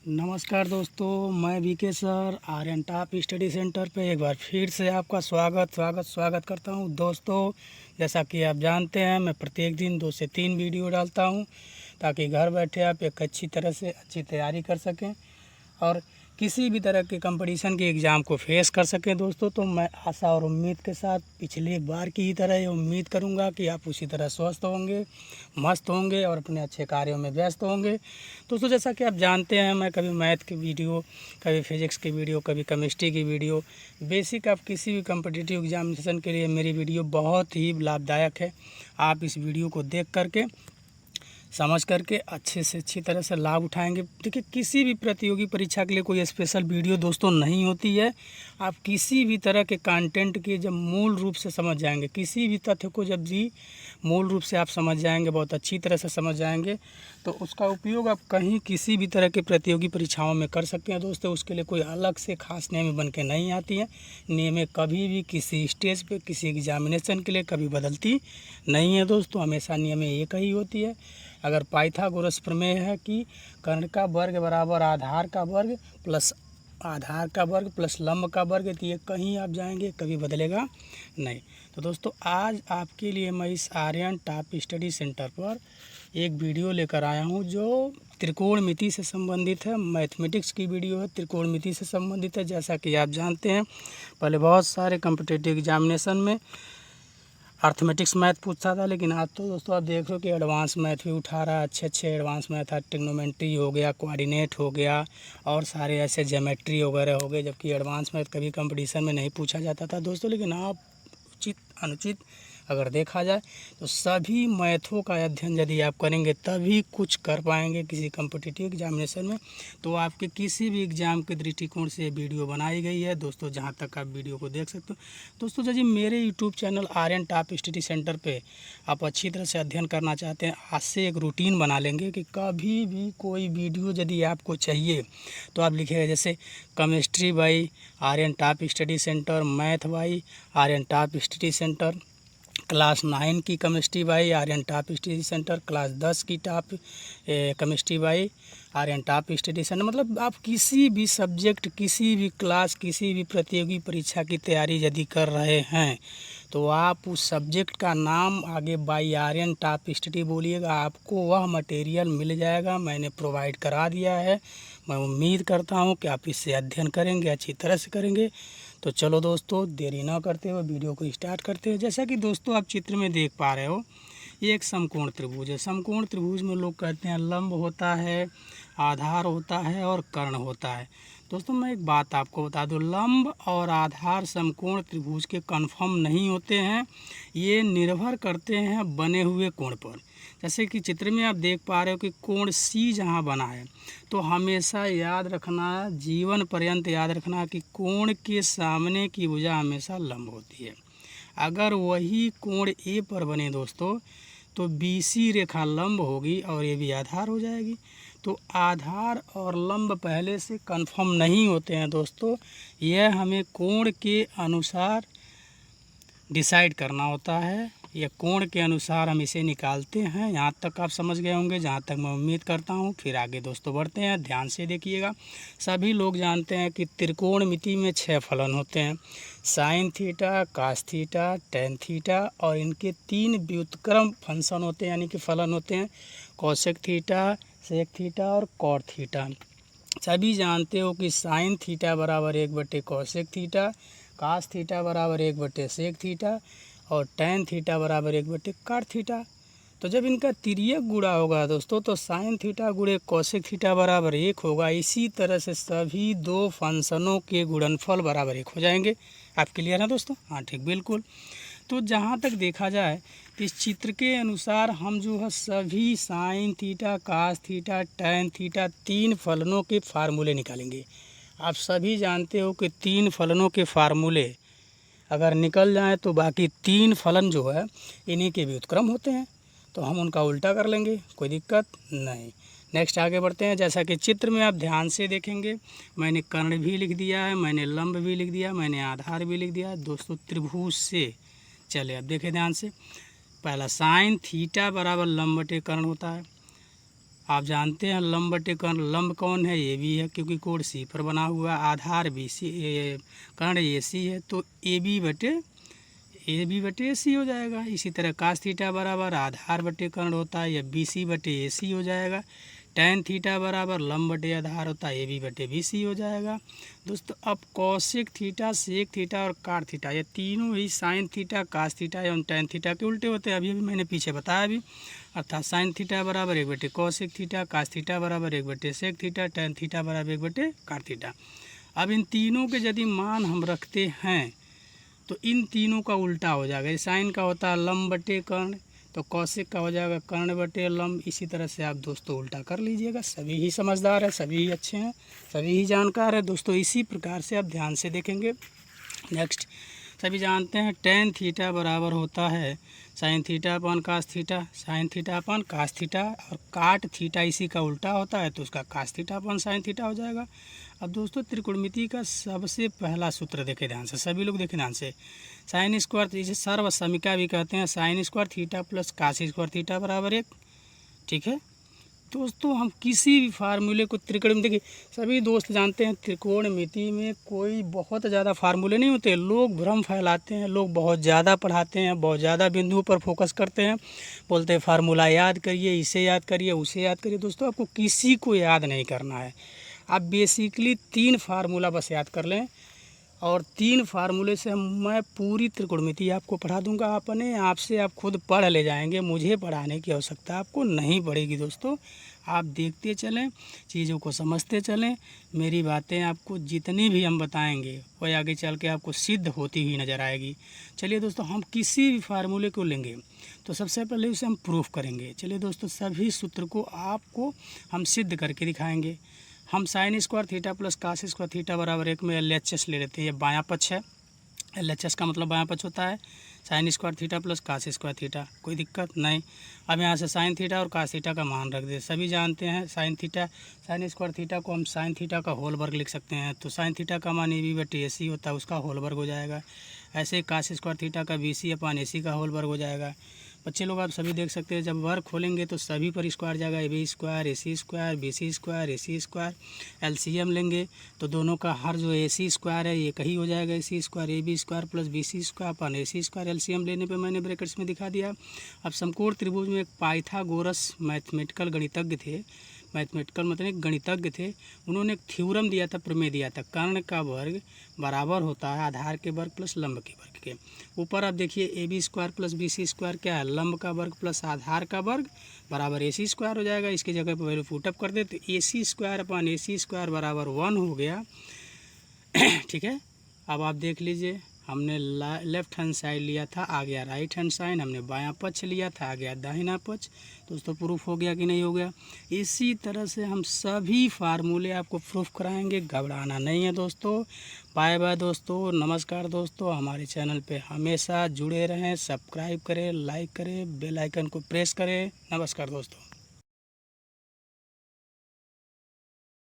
नमस्कार दोस्तों, मैं VK sir Aryan top study centre पे एक बार फिर से आपका स्वागत करता हूं। दोस्तों, जैसा कि आप जानते हैं, मैं प्रत्येक दिन 2 से 3 वीडियो डालता हूं ताकि घर बैठे आप एक अच्छी तरह से अच्छी तैयारी कर सकें और किसी भी तरह के कंपटीशन के एग्ज़ाम को फेस कर सकें। दोस्तों, तो मैं आशा और उम्मीद के साथ पिछले बार की ही तरह ये उम्मीद करूंगा कि आप उसी तरह स्वस्थ होंगे, मस्त होंगे और अपने अच्छे कार्यों में व्यस्त होंगे। दोस्तों, जैसा कि आप जानते हैं, मैं कभी मैथ की वीडियो, कभी फिज़िक्स की वीडियो, कभी केमिस्ट्री की वीडियो, बेसिक आप किसी भी कम्पिटिटिव एग्जामिनेशन के लिए मेरी वीडियो बहुत ही लाभदायक है। आप इस वीडियो को देख करके समझ करके अच्छे से अच्छी तरह से लाभ उठाएंगे। देखिए, किसी भी प्रतियोगी परीक्षा के लिए कोई स्पेशल वीडियो दोस्तों नहीं होती है। आप किसी भी तरह के कंटेंट के जब मूल रूप से समझ जाएंगे, किसी भी तथ्य को जब भी मूल रूप से आप समझ जाएंगे, बहुत अच्छी तरह से समझ जाएंगे, तो उसका उपयोग आप कहीं किसी भी तरह के प्रतियोगी परीक्षाओं में कर सकते हैं। दोस्तों, उसके लिए कोई अलग से खास नियम बन के नहीं आती है। नियमें कभी भी किसी स्टेज पे किसी एग्जामिनेशन के लिए कभी बदलती नहीं है। दोस्तों, हमेशा नियमें एक ही होती है। अगर पाइथागोरस प्रमेय है कि कर्ण का वर्ग बराबर आधार का वर्ग प्लस लंब का वर्ग, तो ये कहीं आप जाएंगे कभी बदलेगा नहीं। तो दोस्तों, आज आपके लिए मैं इस आर्यन टॉप स्टडी सेंटर पर एक वीडियो लेकर आया हूं जो त्रिकोणमिति से संबंधित है। मैथमेटिक्स की वीडियो है, त्रिकोणमिति से संबंधित है। जैसा कि आप जानते हैं, पहले बहुत सारे कॉम्पिटिटिव एग्जामिनेशन में अर्थमेटिक्स मैथ पूछता था, लेकिन आज तो दोस्तों आप देख रहे हो कि एडवांस मैथ भी उठा रहा है। अच्छे एडवांस मैथ है, ट्रिग्नोमेट्री हो गया, कोऑर्डिनेट हो गया और सारे ऐसे ज्योमेट्री वगैरह हो गए। जबकि एडवांस मैथ कभी कंपटीशन में नहीं पूछा जाता था दोस्तों, लेकिन आप उचित अनुचित अगर देखा जाए तो सभी मैथों का अध्ययन यदि आप करेंगे तभी कुछ कर पाएंगे किसी कम्पिटिटिव एग्जामिनेशन में। तो आपके किसी भी एग्ज़ाम के दृष्टिकोण से वीडियो बनाई गई है दोस्तों, जहां तक आप वीडियो को देख सकते हो। दोस्तों, यदि मेरे YouTube channel Aryan top study centre पे आप अच्छी तरह से अध्ययन करना चाहते हैं, आज से एक रूटीन बना लेंगे कि कभी भी कोई वीडियो यदि आपको चाहिए तो आप लिखिएगा, जैसे chemistry by Aryan top study centre, math by Aryan top study centre, class 9 की chemistry by Aryan top study centre, class 10 की chemistry by Aryan top study centre. मतलब आप किसी भी सब्जेक्ट, किसी भी क्लास, किसी भी प्रतियोगी परीक्षा की तैयारी यदि कर रहे हैं तो आप उस सब्जेक्ट का नाम आगे बाई आर्यन टॉप स्टडी बोलिएगा, आपको वह मटेरियल मिल जाएगा। मैंने प्रोवाइड करा दिया है। मैं उम्मीद करता हूँ कि आप इससे अध्ययन करेंगे, अच्छी तरह से करेंगे। तो चलो दोस्तों, देरी ना करते हुए वीडियो को स्टार्ट करते हैं। जैसा कि दोस्तों आप चित्र में देख पा रहे हो, ये एक समकोण त्रिभुज है। समकोण त्रिभुज में लोग कहते हैं लंब होता है, आधार होता है और कर्ण होता है। दोस्तों, मैं एक बात आपको बता दूं, लंब और आधार समकोण त्रिभुज के कन्फर्म नहीं होते हैं। ये निर्भर करते हैं बने हुए कोण पर। जैसे कि चित्र में आप देख पा रहे हो कि कोण सी जहाँ बना है, तो हमेशा याद रखना, जीवन पर्यंत याद रखना कि कोण के सामने की भुजा हमेशा लंब होती है। अगर वही कोण ए पर बने दोस्तों, तो BC रेखा लंब होगी और ये भी आधार हो जाएगी। तो आधार और लंब पहले से कंफर्म नहीं होते हैं दोस्तों, यह हमें कोण के अनुसार डिसाइड करना होता है। यह कोण के अनुसार हम इसे निकालते हैं। यहाँ तक आप समझ गए होंगे, जहाँ तक मैं उम्मीद करता हूँ। फिर आगे दोस्तों बढ़ते हैं, ध्यान से देखिएगा। सभी लोग जानते हैं कि त्रिकोणमिति में 6 फलन होते हैं, sine theta, cos theta, tan theta, और इनके 3 व्युत्क्रम फंक्शन होते हैं, यानी कि फलन होते हैं, कोसेक थीटा, सेक थीटा और कॉट थीटा। सभी जानते हो कि साइन थीटा बराबर 1/कोसेक थीटा, कास थीटा बराबर 1/सेक थीटा और टेन थीटा बराबर 1/कॉट थीटा। तो जब इनका तिर्यक गुणा होगा दोस्तों, तो साइन थीटा गुणे कोसेक थीटा बराबर 1 होगा। इसी तरह से सभी 2 फंक्शनों के गुणनफल बराबर 1 हो जाएंगे। आप क्लियर है दोस्तों? हाँ, ठीक, बिल्कुल। तो जहाँ तक देखा जाए, इस चित्र के अनुसार हम जो है सभी sine theta, cos theta, tan theta 3 फलनों के फार्मूले निकालेंगे। आप सभी जानते हो कि 3 फलनों के फार्मूले अगर निकल जाएं तो बाकी 3 फलन जो है इन्हीं के व्युत्क्रम होते हैं, तो हम उनका उल्टा कर लेंगे, कोई दिक्कत नहीं। नेक्स्ट आगे बढ़ते हैं। जैसा कि चित्र में आप ध्यान से देखेंगे, मैंने कर्ण भी लिख दिया है, मैंने लंब भी लिख दिया, मैंने आधार भी लिख दिया है दोस्तों। त्रिभुज से चले अब देखें ध्यान से। पहला साइन थीटा बराबर लंब बटे कर्ण होता है, आप जानते हैं लंब बटे कर्ण, लंब कौन है, ए बी है क्योंकि कोण सी पर बना हुआ, आधार बी सी, कर्ण ए सी है तो ए बी बटे ए सी हो जाएगा। इसी तरह कास थीटा बराबर आधार बटे कर्ण होता है या बी सी बटे ए सी हो जाएगा। टैन थीटा बराबर लंब बटे आधार होता है ए बी बटे बी सी हो जाएगा। दोस्तों अब कौशिक थीटा, सेक थीटा और काट थीटा ये तीनों ही साइन थीटा, कास थीटा एवं टैन थीटा के उल्टे होते हैं। अभी मैंने पीछे बताया अभी, अर्थात साइन थीटा बराबर 1 बटे कौशिक थीटा, कास थीटा बराबर 1 बटे सेक थीटा, टैन थीटा बराबर 1 बटे काट थीटा। अब इन तीनों के यदि मान हम रखते हैं तो इन तीनों का उल्टा हो जाएगा। साइन का होता है लंब बटे कर्ण, तो कौशिक का हो जाएगा कर्ण बटे लंब। इसी तरह से आप दोस्तों उल्टा कर लीजिएगा। सभी ही समझदार है, सभी ही अच्छे हैं, सभी ही जानकार है दोस्तों। इसी प्रकार से आप ध्यान से देखेंगे। नेक्स्ट, सभी जानते हैं टैन थीटा बराबर होता है साइन थीटा अपन कास थीटा, साइन थीटा अपन कास थीटा, और काट थीटा इसी का उल्टा होता है तो उसका कास थीटा अपन साइन थीटा हो जाएगा। अब दोस्तों त्रिकोणमिति का सबसे पहला सूत्र देखें ध्यान से, सभी लोग देखें ध्यान से। साइन स्क्वायर, जिसे सर्व समीका भी कहते हैं, sine square theta plus cos square theta बराबर 1। ठीक है दोस्तों, हम किसी भी फार्मूले को त्रिकोण में देखिए, सभी दोस्त जानते हैं त्रिकोणमिति में कोई बहुत ज़्यादा फार्मूले नहीं होते। लोग भ्रम फैलाते हैं, लोग बहुत ज़्यादा पढ़ाते हैं, बहुत ज़्यादा बिंदुओं पर फोकस करते हैं, बोलते हैं फार्मूला याद करिए, इसे याद करिए, उसे याद करिए। दोस्तों आपको किसी को याद नहीं करना है, आप बेसिकली 3 फार्मूला बस याद कर लें और 3 फार्मूले से मैं पूरी त्रिकोणमिति आपको पढ़ा दूंगा। अपने आप से आप खुद पढ़ ले जाएंगे, मुझे पढ़ाने की आवश्यकता आपको नहीं पड़ेगी। दोस्तों आप देखते चलें, चीज़ों को समझते चलें, मेरी बातें आपको जितनी भी हम बताएंगे वह आगे चल के आपको सिद्ध होती हुई नज़र आएगी। चलिए दोस्तों, हम किसी भी फार्मूले को लेंगे तो सबसे पहले उसे हम प्रूफ करेंगे। चलिए दोस्तों, सभी सूत्र को आपको हम सिद्ध करके दिखाएंगे। हम sine square theta plus cos square theta बराबर 1 में LHS ले लेते हैं। ये बायां पक्ष है, LHS का मतलब बायां पक्ष होता है। Sine square theta plus cos square theta, कोई दिक्कत नहीं। अब यहाँ से साइन थीटा और कास थीटा का मान रख दे। सभी जानते हैं साइन स्क्वायर थीटा को हम साइन थीटा का होल वर्ग लिख सकते हैं, तो साइन थीटा का मान AB बटे AC होता है, उसका होल वर्ग हो जाएगा। ऐसे कास स्क्वायर थीटा का BC अपन AC का होल वर्ग हो जाएगा। बच्चे लोग आप सभी देख सकते हैं, जब वर्ग खोलेंगे तो सभी पर स्क्वायर जाएगा, AB square, AC square, BC square, AC square. LCM लेंगे तो दोनों का हर जो AC स्क्वायर है ये कहीं हो जाएगा, AC square, AB square plus BC square upon AC square. LCM लेने पे मैंने ब्रैकेट्स में दिखा दिया। अब समकोण त्रिभुज में एक पाइथागोरस मैथमेटिकल गणितज्ञ थे, मैथमेटिकल मतलब एक गणितज्ञ थे, उन्होंने एक थ्योरम दिया था, प्रमेय दिया था, कर्ण का वर्ग बराबर होता है आधार के वर्ग प्लस लंब के वर्ग के। ऊपर आप देखिए AB square plus BC square क्या है, लंब का वर्ग प्लस आधार का वर्ग बराबर AC स्क्वायर हो जाएगा। इसकी जगह पर वैल्यू पुटअप कर दे तो AC square upon AC square बराबर 1 हो गया। ठीक है, अब आप देख लीजिए, हमने लेफ्ट हैंड साइड लिया था, आ गया राइट हैंड साइड, हमने बायां पक्ष लिया था, आ गया दाहिना पक्ष। दोस्तों प्रूफ हो गया कि नहीं हो गया? इसी तरह से हम सभी फार्मूले आपको प्रूफ कराएंगे, घबराना नहीं है दोस्तों। बाय बाय दोस्तों, नमस्कार दोस्तों। हमारे चैनल पे हमेशा जुड़े रहें, सब्सक्राइब करें, लाइक करें, बेल आइकन को प्रेस करें। नमस्कार दोस्तों।